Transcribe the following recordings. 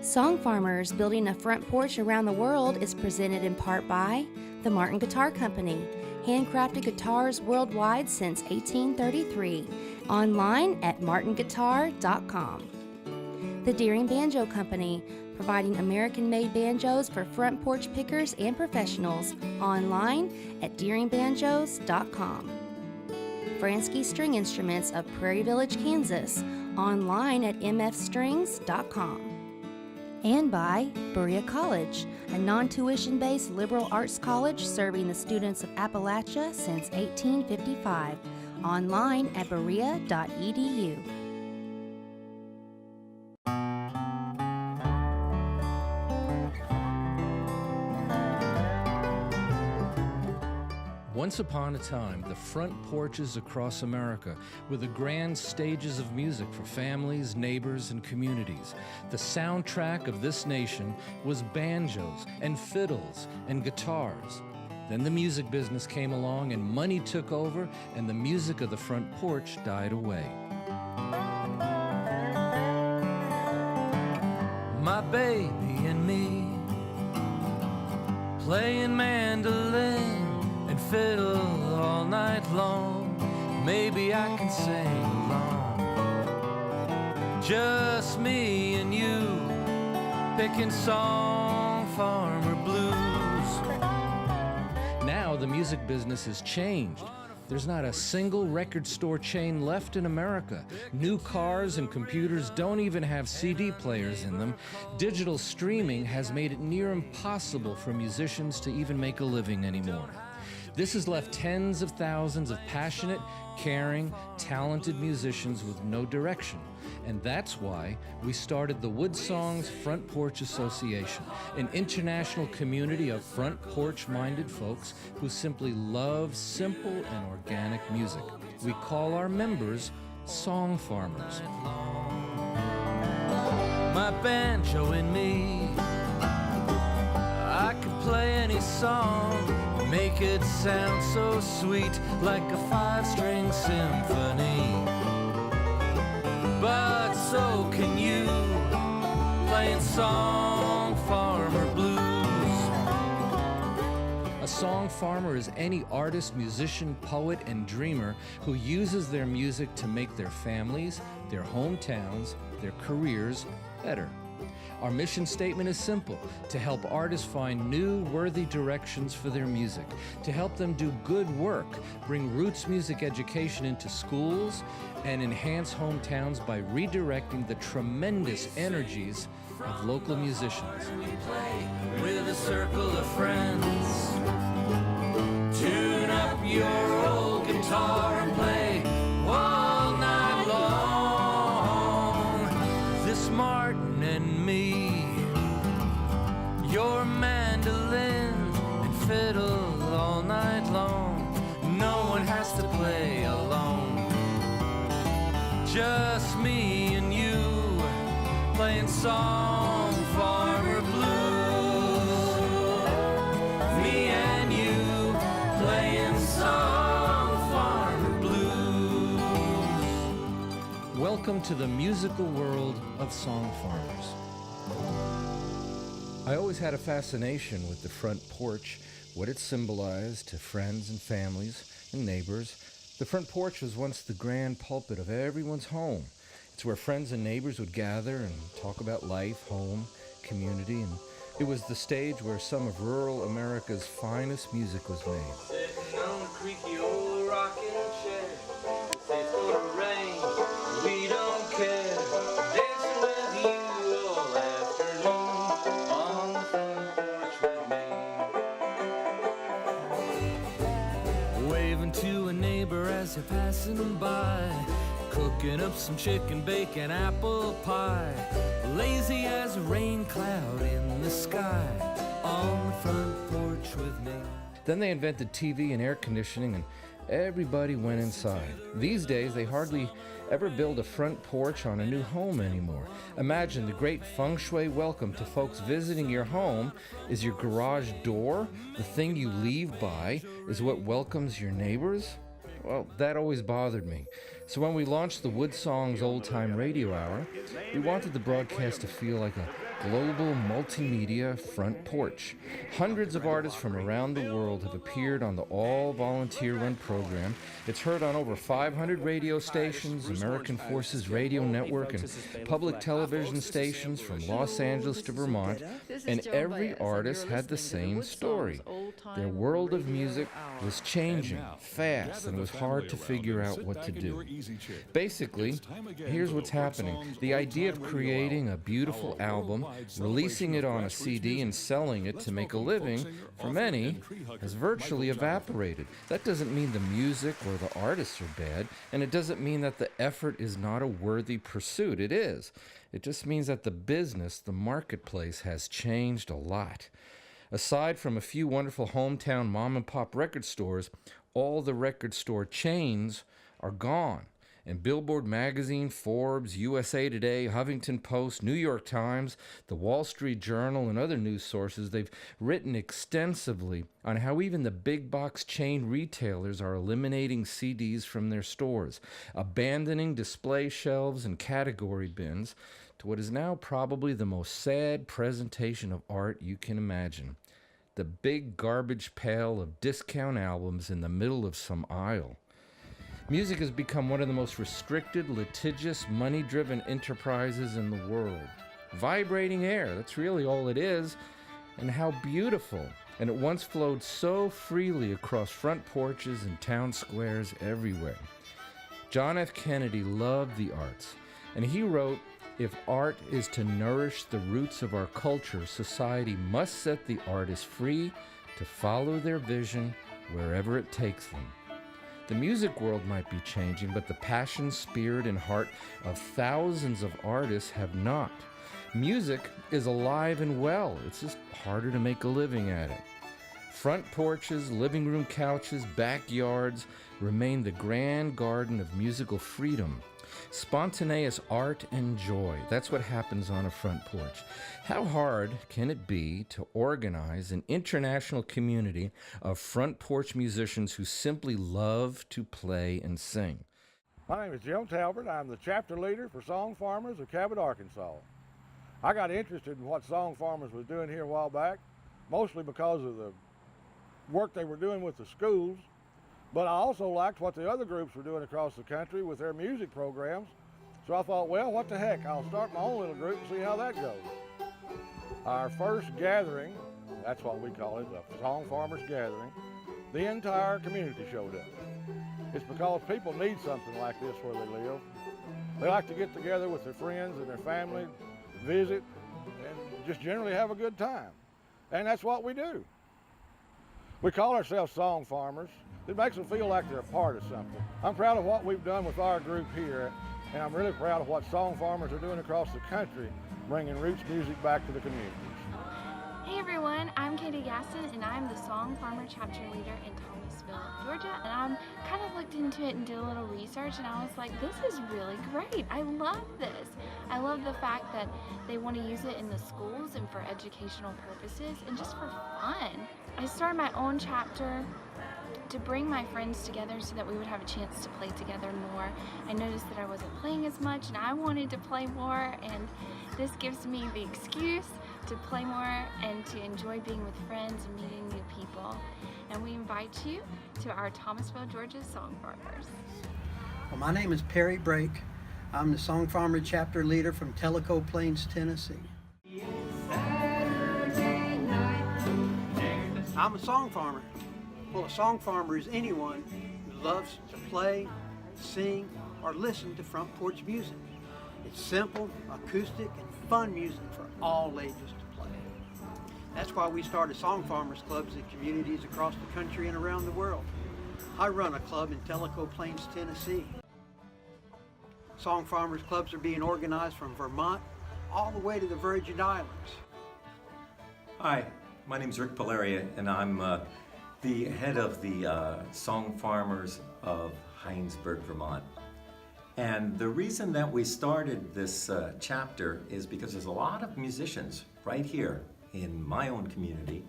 SongFarmers Building a Front Porch Around the World is presented in part by the Martin Guitar Company, handcrafted guitars worldwide since 1833, online at martinguitar.com. The Deering Banjo Company, providing American-made banjos for front porch pickers and professionals, online at deeringbanjos.com. Fransky String Instruments of Prairie Village, Kansas, online at mfstrings.com. And by Berea College, a non-tuition-based liberal arts college serving the students of Appalachia since 1855, online at berea.edu. Once upon a time, the front porches across America were the grand stages of music for families, neighbors, and communities. The soundtrack of this nation was banjos and fiddles and guitars. Then the music business came along and money took over, and the music of the front porch died away. My baby and me playing mandolin and fiddle all night long. Maybe I can sing along. Just me and you picking SongFarmer blues. Now the music business has changed. There's not a single record store chain left in America. New cars and computers don't even have CD players in them. Digital streaming has made it near impossible for musicians to even make a living anymore. This has left tens of thousands of passionate, caring, talented musicians with no direction. And that's why we started the Woodsong's Front Porch Association, an international community of front porch-minded folks who simply love simple and organic music. We call our members SongFarmers. My banjo and me, I could play any song, make it sound so sweet, like a 5-string symphony. But so can you, playing SongFarmer blues. A songfarmer is any artist, musician, poet, and dreamer who uses their music to make their families, their hometowns, their careers better. Our mission statement is simple: to help artists find new, worthy directions for their music, to help them do good work, bring roots music education into schools, and enhance hometowns by redirecting the tremendous energies of local musicians. We play with a circle of friends. Tune up your old guitar and play all night long. This Martin and me, your mandolin and fiddle all night long. No one has to play alone. Just me and you playing SongFarmer blues. Me and you playing SongFarmer blues. Welcome to the musical world of SongFarmers. I always had a fascination with the front porch, what it symbolized to friends and families and neighbors. The front porch was once the grand pulpit of everyone's home. It's where friends and neighbors would gather and talk about life, home, community, and it was the stage where some of rural America's finest music was made. Sitting on a creaky old rocking chair, say it's gonna rain, we don't care. Dancing with you all afternoon on the front porch with me. Waving to a neighbor as they're passing by, cooking up some chicken, bacon, apple pie, lazy as a rain cloud in the sky, on the front porch with me. Then they invented TV and air conditioning, and everybody went inside. These days, they hardly ever build a front porch on a new home anymore. Imagine the great feng shui welcome to folks visiting your home is your garage door. The thing you leave by is what welcomes your neighbors. Well, that always bothered me. So when we launched the Wood Songs Old Time Radio Hour, we wanted the broadcast to feel like a global multimedia front porch. Hundreds of artists from around the world have appeared on the all-volunteer-run program. It's heard on over 500 radio stations, American Forces Radio Network, and public television stations from Los Angeles to Vermont, and every artist had the same story. Their world of music was changing fast, and it was hard to figure out what to do. Basically, here's what's happening. The idea of creating a beautiful album, releasing it on a CD and selling it to make a living, for many, has virtually evaporated. That doesn't mean the music or the artists are bad, and it doesn't mean that the effort is not a worthy pursuit. It is. It just means that the business, the marketplace, has changed a lot. Aside from a few wonderful hometown mom-and-pop record stores, all the record store chains are gone. And Billboard Magazine, Forbes, USA Today, Huffington Post, New York Times, the Wall Street Journal, and other news sources, they've written extensively on how even the big box chain retailers are eliminating CDs from their stores, abandoning display shelves and category bins to what is now probably the most sad presentation of art you can imagine. The big garbage pail of discount albums in the middle of some aisle. Music has become one of the most restricted, litigious, money-driven enterprises in the world. Vibrating air, that's really all it is. And how beautiful. And it once flowed so freely across front porches and town squares everywhere. John F. Kennedy loved the arts, and he wrote, "If art is to nourish the roots of our culture, society must set the artists free to follow their vision wherever it takes them." The music world might be changing, but the passion, spirit, and heart of thousands of artists have not. Music is alive and well. It's just harder to make a living at it. Front porches, living room couches, backyards remain the grand garden of musical freedom. Spontaneous art and joy. That's what happens on a front porch. How hard can it be to organize an international community of front porch musicians who simply love to play and sing? My name is Jim Talbert. I'm the chapter leader for SongFarmers of Cabot, Arkansas. I got interested in what SongFarmers was doing here a while back, mostly because of the work they were doing with the schools. But I also liked what the other groups were doing across the country with their music programs. So I thought, well, what the heck, I'll start my own little group and see how that goes. Our first gathering, that's what we call it, the SongFarmers Gathering, the entire community showed up. It's because people need something like this where they live. They like to get together with their friends and their family, visit, and just generally have a good time. And that's what we do. We call ourselves SongFarmers. It makes them feel like they're a part of something. I'm proud of what we've done with our group here, and I'm really proud of what SongFarmers are doing across the country, bringing roots music back to the communities. Hey everyone, I'm Katie Gaston, and I'm the SongFarmer chapter leader in Thomasville, Georgia. And I'm kind of looked into it and did a little research, and I was like, this is really great. I love this. I love the fact that they want to use it in the schools and for educational purposes and just for fun. I started my own chapter to bring my friends together so that we would have a chance to play together more. I noticed that I wasn't playing as much and I wanted to play more, and this gives me the excuse to play more and to enjoy being with friends and meeting new people. And we invite you to our Thomasville, Georgia SongFarmers. Well, my name is Perry Brake. I'm the SongFarmer chapter leader from Tellico Plains, Tennessee. I'm a song farmer. Well, a song farmer is anyone who loves to play, sing, or listen to front porch music. It's simple, acoustic, and fun music for all ages to play. That's why we started SongFarmers clubs in communities across the country and around the world. I run a club in Tellico Plains, Tennessee. SongFarmers clubs are being organized from Vermont all the way to the Virgin Islands. Hi, my name is Rick Polaria, and I'm the head of the SongFarmers of Heinsberg, Vermont. And the reason that we started this chapter is because there's a lot of musicians right here in my own community,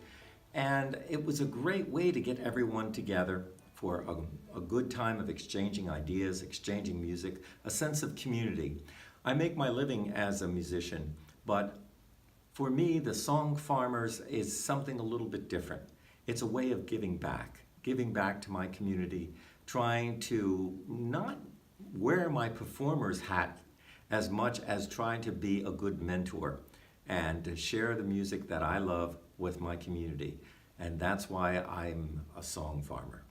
and it was a great way to get everyone together for a good time of exchanging ideas, exchanging music, a sense of community. I make my living as a musician, but for me, the SongFarmers is something a little bit different. It's a way of giving back to my community, trying to not wear my performer's hat as much as trying to be a good mentor and to share the music that I love with my community. And that's why I'm a song farmer.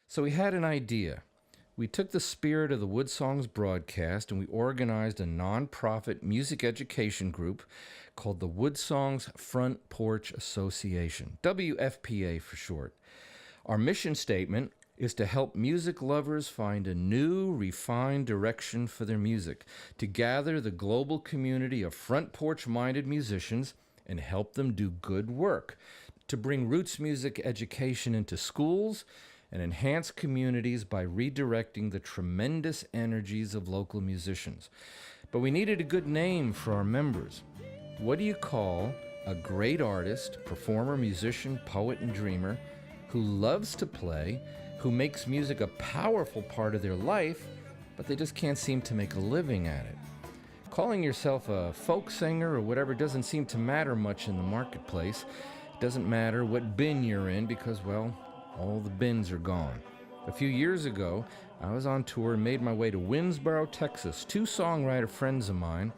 So we had an idea. We took the spirit of the Wood Songs broadcast and we organized a nonprofit music education group called the Wood Songs Front Porch Association, WFPA for short. Our mission statement is to help music lovers find a new, refined direction for their music, to gather the global community of front porch-minded musicians and help them do good work, to bring roots music education into schools and enhance communities by redirecting the tremendous energies of local musicians. But we needed a good name for our members. What do you call a great artist, performer, musician, poet, and dreamer who loves to play, who makes music a powerful part of their life, but they just can't seem to make a living at it? Calling yourself a folk singer or whatever doesn't seem to matter much in the marketplace. It doesn't matter what bin you're in because, well, all the bins are gone. A few years ago, I was on tour and made my way to Winsboro, Texas. Two songwriter friends of mine,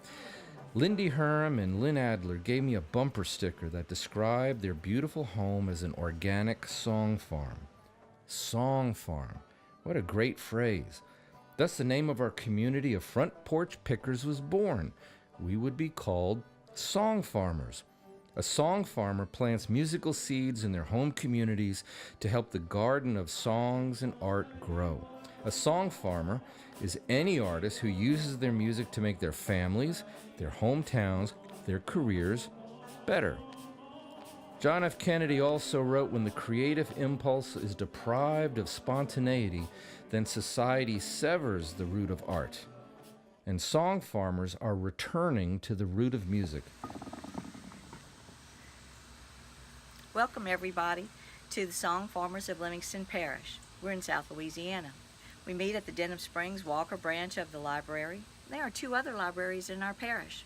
Lindy Herm and Lynn Adler, gave me a bumper sticker that described their beautiful home as an organic song farm. Song farm. What a great phrase. Thus, the name of our community of front porch pickers was born. We would be called song farmers. A song farmer plants musical seeds in their home communities to help the garden of songs and art grow. A song farmer is any artist who uses their music to make their families, their hometowns, their careers better. John F. Kennedy also wrote, "When the creative impulse is deprived of spontaneity, then society severs the root of art." And song farmers are returning to the root of music. Welcome everybody to the Song Farmers of Livingston Parish. We're in South Louisiana. We meet at the Denham Springs Walker branch of the library. There are two other libraries in our parish.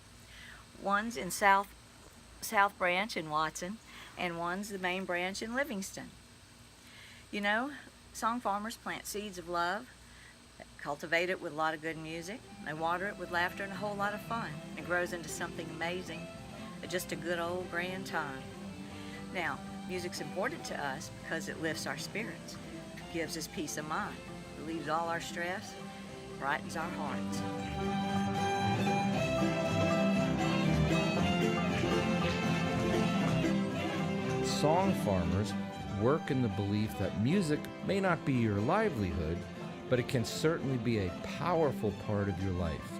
One's in South Branch in Watson, and one's the main branch in Livingston. You know, song farmers plant seeds of love, cultivate it with a lot of good music, they water it with laughter and a whole lot of fun. It grows into something amazing, just a good old grand time. Now, music's important to us because it lifts our spirits, gives us peace of mind, relieves all our stress, brightens our hearts. Song farmers work in the belief that music may not be your livelihood, but it can certainly be a powerful part of your life.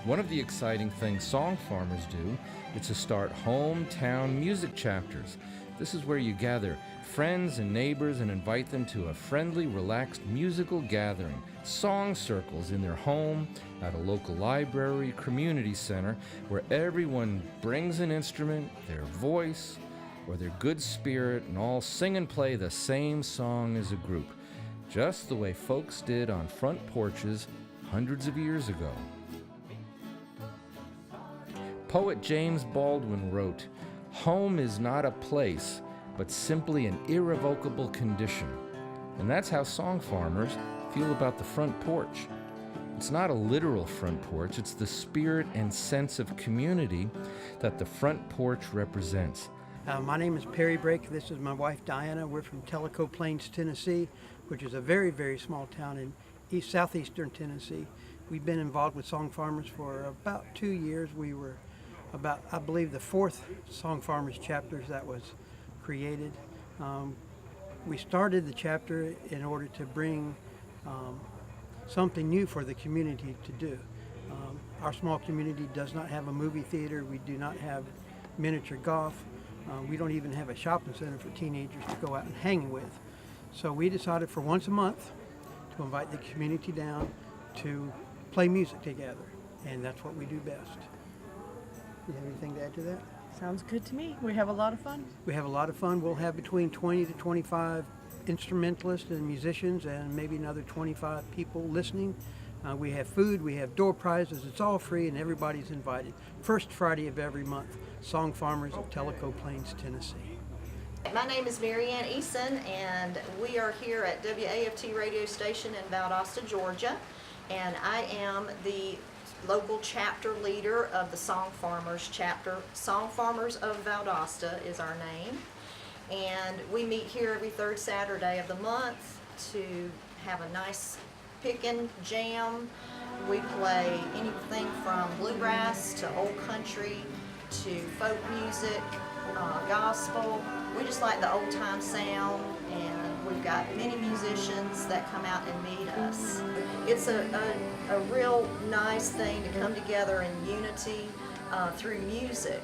One of the exciting things song farmers do is to start hometown music chapters. This is where you gather friends and neighbors and invite them to a friendly, relaxed musical gathering, song circles in their home, at a local library, community center, where everyone brings an instrument, their voice, or their good spirit, and all sing and play the same song as a group, just the way folks did on front porches hundreds of years ago. Poet James Baldwin wrote, "Home is not a place, but simply an irrevocable condition." And that's how song farmers feel about the front porch. It's not a literal front porch, it's the spirit and sense of community that the front porch represents. My name is Perry Brake. This is my wife Diana. We're from Tellico Plains, Tennessee, which is a very, very small town in southeastern Tennessee. We've been involved with Song Farmers for about 2 years. We were about, I believe, the fourth Song Farmers chapters that was created. We started the chapter in order to bring something new for the community to do. Our small community does not have a movie theater. We do not have miniature golf. We don't even have a shopping center for teenagers to go out and hang with. So we decided for once a month to invite the community down to play music together, and that's what we do best. You have anything to add to that? Sounds good to me. We have a lot of fun. We have a lot of fun. We'll have between 20 to 25 instrumentalists and musicians and maybe another 25 people listening. We have food, we have door prizes, it's all free and everybody's invited. First Friday of every month, Song Farmers of Tellico Plains, Tennessee. My name is Marianne Eason, and we are here at WAFT radio station in Valdosta, Georgia, and I am the local chapter leader of the SongFarmers chapter. SongFarmers of Valdosta is our name, and we meet here every third Saturday of the month to have a nice pickin' jam. We play anything from bluegrass to old country to folk music, gospel. We just like the old time sound, and we've got many musicians that come out and meet us. It's a real nice thing to come together in unity through music,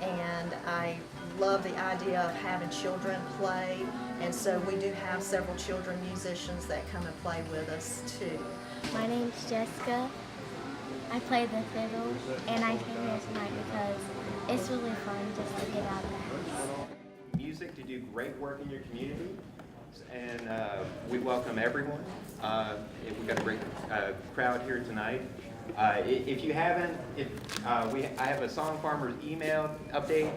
and I love the idea of having children play, and so we do have several children musicians that come and play with us too. My name's Jessica. I play the fiddle, and I came here tonight because it's really fun just to get out of the house. Music to do great work in your community, and we welcome everyone. We've got a great crowd here tonight. If you haven't, I have a SongFarmers email update.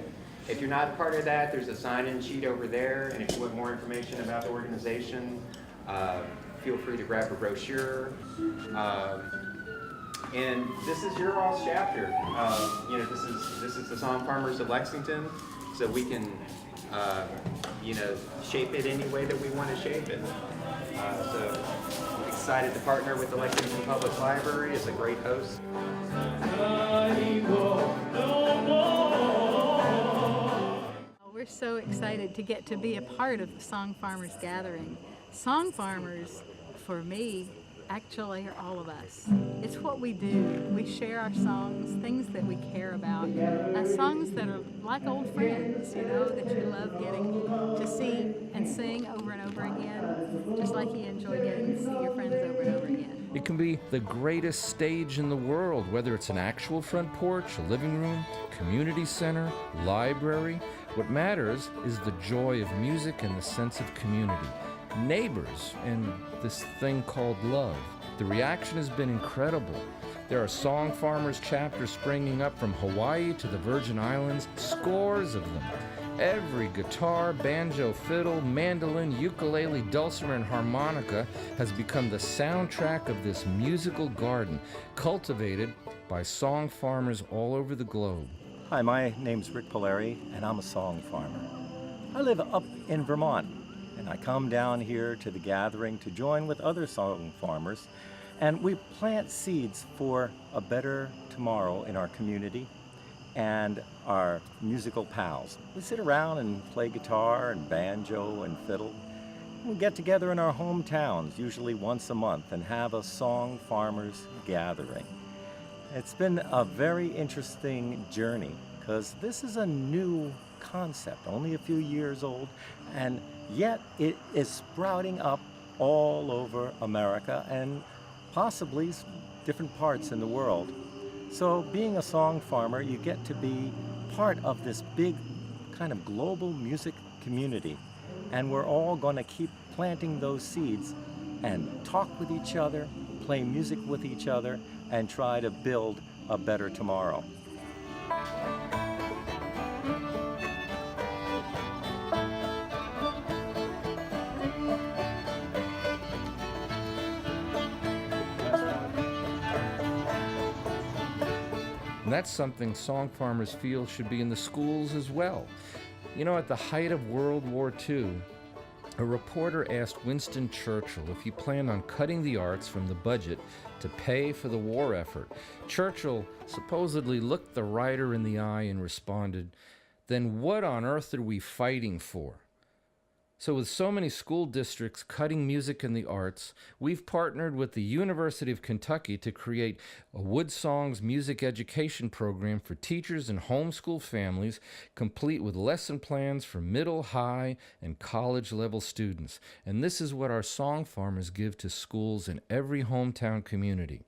If you're not part of that, there's a sign-in sheet over there, and if you want more information about the organization, feel free to grab a brochure. And this is your all's chapter. This is the SongFarmers of Lexington, so we can shape it any way that we want to shape it. So I'm excited to partner with the Lexington Public Library. It's a great host. We're so excited to get to be a part of the SongFarmers gathering. SongFarmers, for me, actually are all of us. It's what we do. We share our songs, things that we care about, songs that are like old friends, that you love getting to see and sing over and over again, just like you enjoy getting to see your friends over and over again. It can be the greatest stage in the world, whether it's an actual front porch, a living room, community center, library. What matters is the joy of music and the sense of community. Neighbors and this thing called love. The reaction has been incredible. There are SongFarmers chapters springing up from Hawaii to the Virgin Islands, scores of them. Every guitar, banjo, fiddle, mandolin, ukulele, dulcimer, and harmonica has become the soundtrack of this musical garden, cultivated by SongFarmers all over the globe. Hi, my name's Rick Polari, and I'm a song farmer. I live up in Vermont, and I come down here to the gathering to join with other song farmers, and we plant seeds for a better tomorrow in our community and our musical pals. We sit around and play guitar and banjo and fiddle. We get together in our hometowns, usually once a month, and have a song farmers gathering. It's been a very interesting journey because this is a new concept, only a few years old, and yet it is sprouting up all over America and possibly different parts in the world. So being a song farmer, you get to be part of this big kind of global music community, and we're all going to keep planting those seeds and talk with each other, play music with each other, and try to build a better tomorrow. And that's something SongFarmers feel should be in the schools as well. At the height of World War II, a reporter asked Winston Churchill if he planned on cutting the arts from the budget to pay for the war effort. Churchill supposedly looked the writer in the eye and responded, "Then what on earth are we fighting for?" So with so many school districts cutting music and the arts, we've partnered with the University of Kentucky to create a Wood Songs music education program for teachers and homeschool families, complete with lesson plans for middle, high, and college-level students. And this is what our SongFarmers give to schools in every hometown community.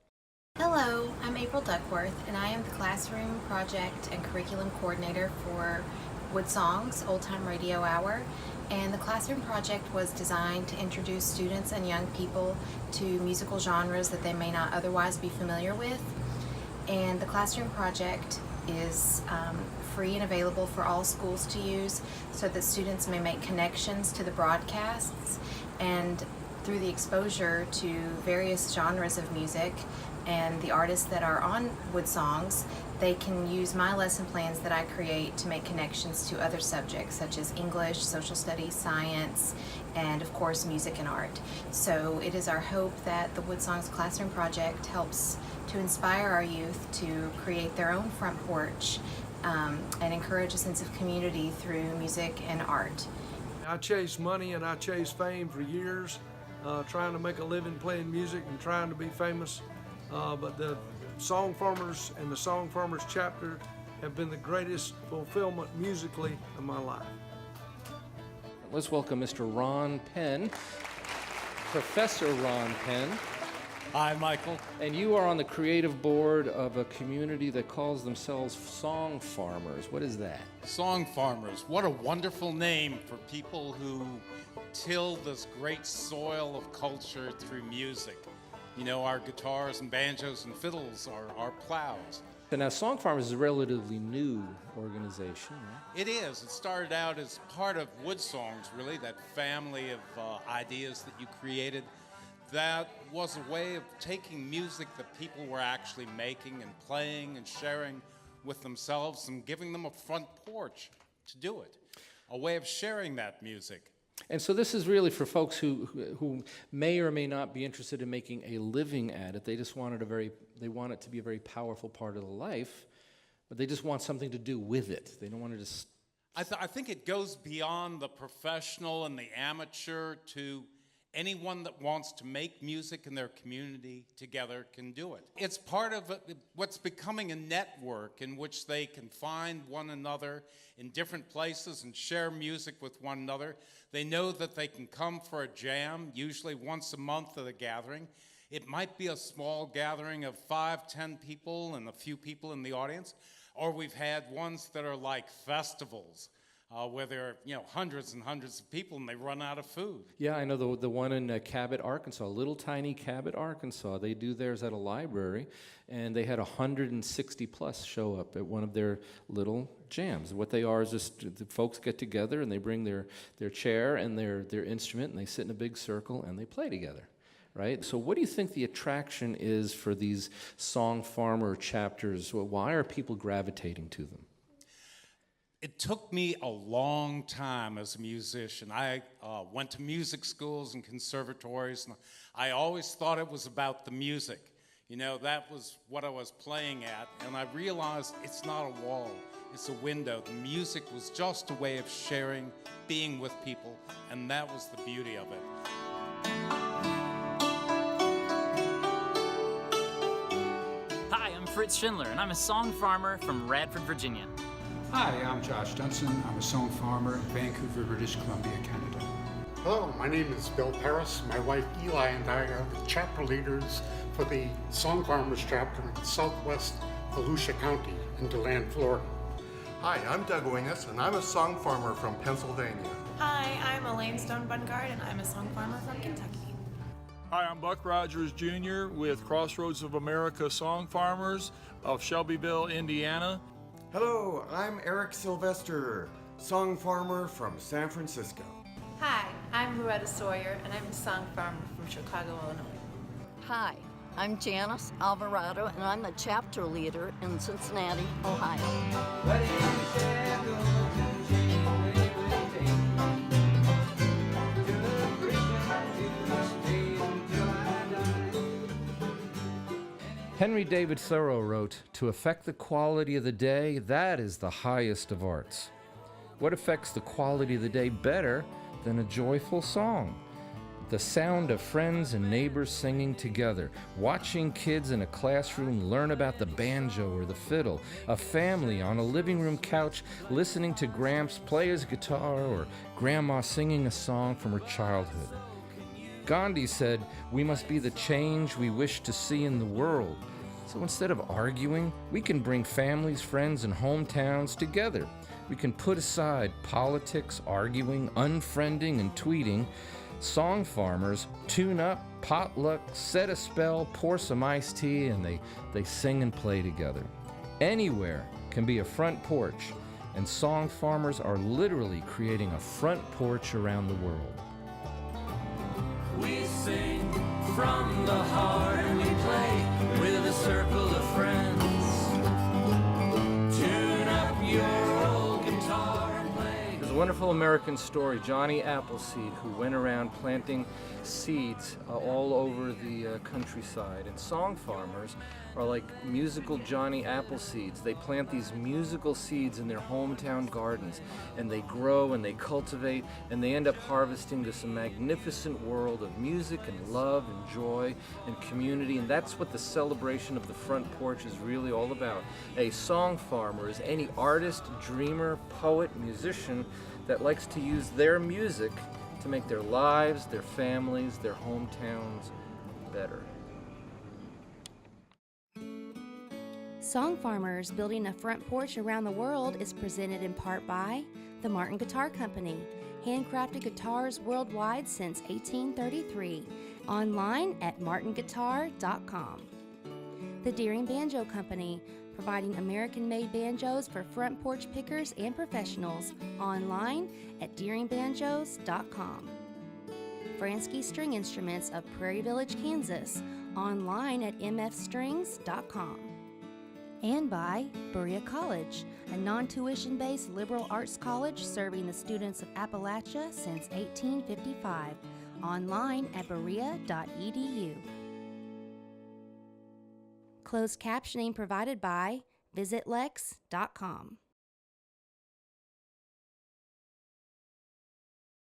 Hello, I'm April Duckworth, and I am the Classroom Project and Curriculum Coordinator for Wood Songs Old Time Radio Hour. And the classroom project was designed to introduce students and young people to musical genres that they may not otherwise be familiar with. And the classroom project is free and available for all schools to use so that students may make connections to the broadcasts, and through the exposure to various genres of music and the artists that are on Wood Songs, they can use my lesson plans that I create to make connections to other subjects such as English, social studies, science, and of course music and art. So it is our hope that the Wood Songs Classroom Project helps to inspire our youth to create their own front porch and encourage a sense of community through music and art. I chased money and I chased fame for years, trying to make a living playing music and trying to be famous. But the SongFarmers and the SongFarmers chapter have been the greatest fulfillment musically of my life. Let's welcome Mr. Ron Penn, Professor Ron Penn. Hi, Michael. And you are on the creative board of a community that calls themselves SongFarmers. What is that? SongFarmers. What a wonderful name for people who till this great soil of culture through music. You know, our guitars and banjos and fiddles are our plows. And now SongFarmers is a relatively new organization, right? It is. It started out as part of Wood Songs, really, that family of ideas that you created. That was a way of taking music that people were actually making and playing and sharing with themselves and giving them a front porch to do it. A way of sharing that music. And so this is really for folks who may or may not be interested in making a living at it. They just want it to be a very powerful part of the life, but they just want something to do with it. They don't want to just... I think it goes beyond the professional and the amateur to anyone that wants to make music in their community together can do it. It's part of what's becoming a network in which they can find one another in different places and share music with one another. They know that they can come for a jam, usually once a month at a gathering. It might be a small gathering of 5, 10 people and a few people in the audience, or we've had ones that are like festivals. Where there are, hundreds and hundreds of people and they run out of food. Yeah, I know the one in Cabot, Arkansas, little tiny Cabot, Arkansas. They do theirs at a library, and they had 160 plus show up at one of their little jams. What they are is just the folks get together and they bring their chair and their instrument and they sit in a big circle and they play together. Right? So what do you think the attraction is for these SongFarmer chapters? Well, why are people gravitating to them? It took me a long time as a musician. I went to music schools and conservatories, and I always thought it was about the music. That was what I was playing at, and I realized it's not a wall, it's a window. The music was just a way of sharing, being with people, and that was the beauty of it. Hi, I'm Fritz Schindler, and I'm a SongFarmer from Radford, Virginia. Hi, I'm Josh Dunson. I'm a SongFarmer in Vancouver, British Columbia, Canada. Hello, my name is Bill Paris. My wife Eli and I are the chapter leaders for the SongFarmers chapter in southwest Volusia County in DeLand, Florida. Hi, I'm Doug Wingus, and I'm a SongFarmer from Pennsylvania. Hi, I'm Elaine Stone-Bungard, and I'm a SongFarmer from Kentucky. Hi, I'm Buck Rogers Jr. with Crossroads of America SongFarmers of Shelbyville, Indiana. Hello, I'm Eric Sylvester, SongFarmer from San Francisco. Hi, I'm Loretta Sawyer, and I'm a SongFarmer from Chicago, Illinois. Hi, I'm Janice Alvarado, and I'm the chapter leader in Cincinnati, Ohio. Henry David Thoreau wrote, "To affect the quality of the day, that is the highest of arts." What affects the quality of the day better than a joyful song? The sound of friends and neighbors singing together, watching kids in a classroom learn about the banjo or the fiddle, a family on a living room couch listening to Gramps play his guitar or Grandma singing a song from her childhood. Gandhi said, "We must be the change we wish to see in the world." So instead of arguing, we can bring families, friends, and hometowns together. We can put aside politics, arguing, unfriending, and tweeting. Song farmers tune up, potluck, set a spell, pour some iced tea, and they sing and play together. Anywhere can be a front porch, and song farmers are literally creating a front porch around the world. We sing from the heart and we play with a circle of friends. Tune up your old guitar and play. There's a wonderful American story, Johnny Appleseed, who went around planting seeds all over the countryside. And song farmers are like musical Johnny Appleseeds. They plant these musical seeds in their hometown gardens, and they grow and they cultivate, and they end up harvesting this magnificent world of music and love and joy and community. And that's what the celebration of the front porch is really all about. A song farmer is any artist, dreamer, poet, musician that likes to use their music to make their lives, their families, their hometowns better. Song Farmers Building a Front Porch Around the World is presented in part by the Martin Guitar Company, handcrafted guitars worldwide since 1833, online at martinguitar.com. The Deering Banjo Company, providing American-made banjos for front porch pickers and professionals, online at deeringbanjos.com. Fransky String Instruments of Prairie Village, Kansas, online at mfstrings.com. And by Berea College, a non-tuition-based liberal arts college serving the students of Appalachia since 1855, online at berea.edu. Closed captioning provided by visitlex.com.